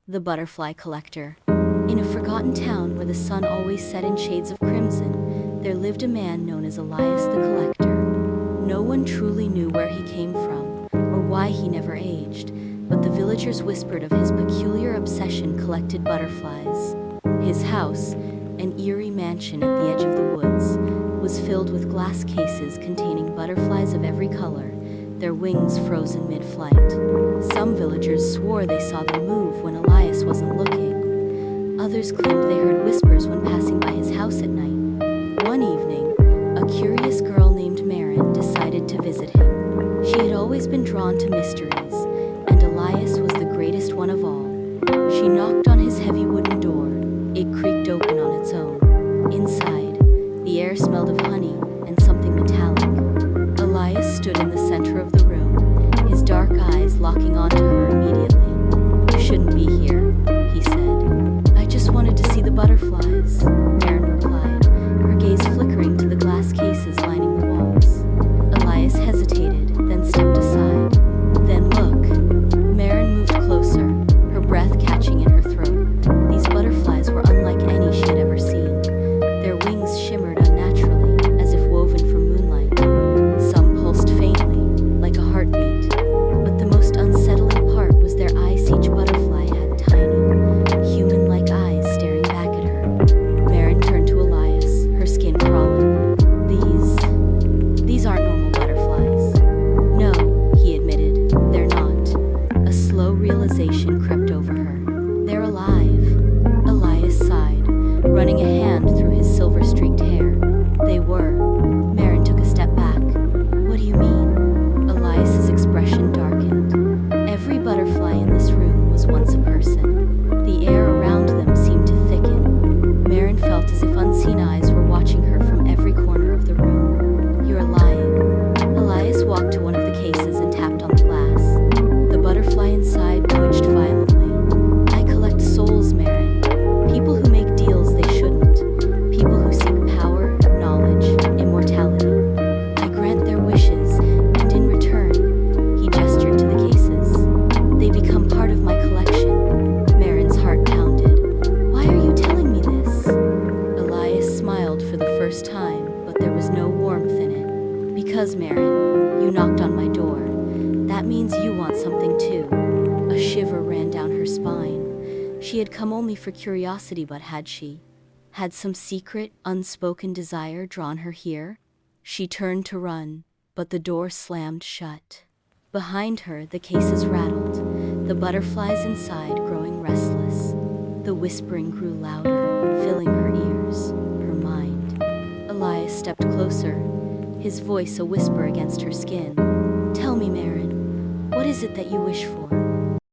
The Butterfly Collector. In a forgotten town where the sun always set in shades of crimson, there lived a man known as Elias the Collector. No one truly knew where he came from, or why he never aged, but the villagers whispered of his peculiar obsession collected butterflies. His house, an eerie mansion at the edge of the woods, was filled with glass cases containing butterflies of every color, their wings frozen mid-flight. Some villagers swore they saw them move when Elias wasn't looking. Others claimed they heard whispers when passing by his house at night. One evening, a curious girl named Maren decided to visit him. She had always been drawn to mysteries, and Elias was the greatest one of all. She knocked on his heavy wooden door. It creaked open on its own. Inside, the air smelled of honey and something metallic. Elias stood in the center of the room, his dark eyes locking onto her immediately. "You shouldn't be here," he said. "I just wanted to see the butterflies," Maren replied, her gaze flickering to the glass cases lining the walls. Elias hesitated, then stepped aside. "Then look." Maren moved closer, her breath catching in her throat. These butterflies were unlike any she had ever seen. Their wings shimmered unnaturally, as if woven from moonlight. Some pulsed faintly, like a heartbeat. But the most unsettling part was their eyes. Each butterfly had tiny, human-like eyes staring back at her. Maren turned to Elias, her skin crawling. These aren't normal butterflies." "No," he admitted, "they're not." A slow realization crept over her. "They're alive." Elias sighed, running a hand through his silver-streaked hair. "They were." Maren took a step back. "What do you mean?" Elias's expression darkened. Every butterfly in this room was once a person. The air around them seemed to thicken. Maren felt as if unseen eyes were watching her from every corner of the room. "You're lying." Elias walked to one of the cases and tapped on the glass. The butterfly inside twitched violently. "I collect souls, Maren. People who make deals they shouldn't. People who seek power, knowledge, immortality. I grant their wishes, and in return," he gestured to the cases, "they become part of my collection." Maren's heart pounded. "Why are you telling me this?" Elias smiled for the first time, but there was no warmth in it. "Because, Maren, you knocked on my door. That means you want something too." A shiver ran down her spine. She had come only for curiosity, but had some secret, unspoken desire drawn her here? She turned to run, but the door slammed shut. Behind her, the cases rattled, the butterflies inside growing restless. The whispering grew louder, filling her ears, her mind. Elias stepped closer, his voice a whisper against her skin. "Tell me, Maren, what is it that you wish for?"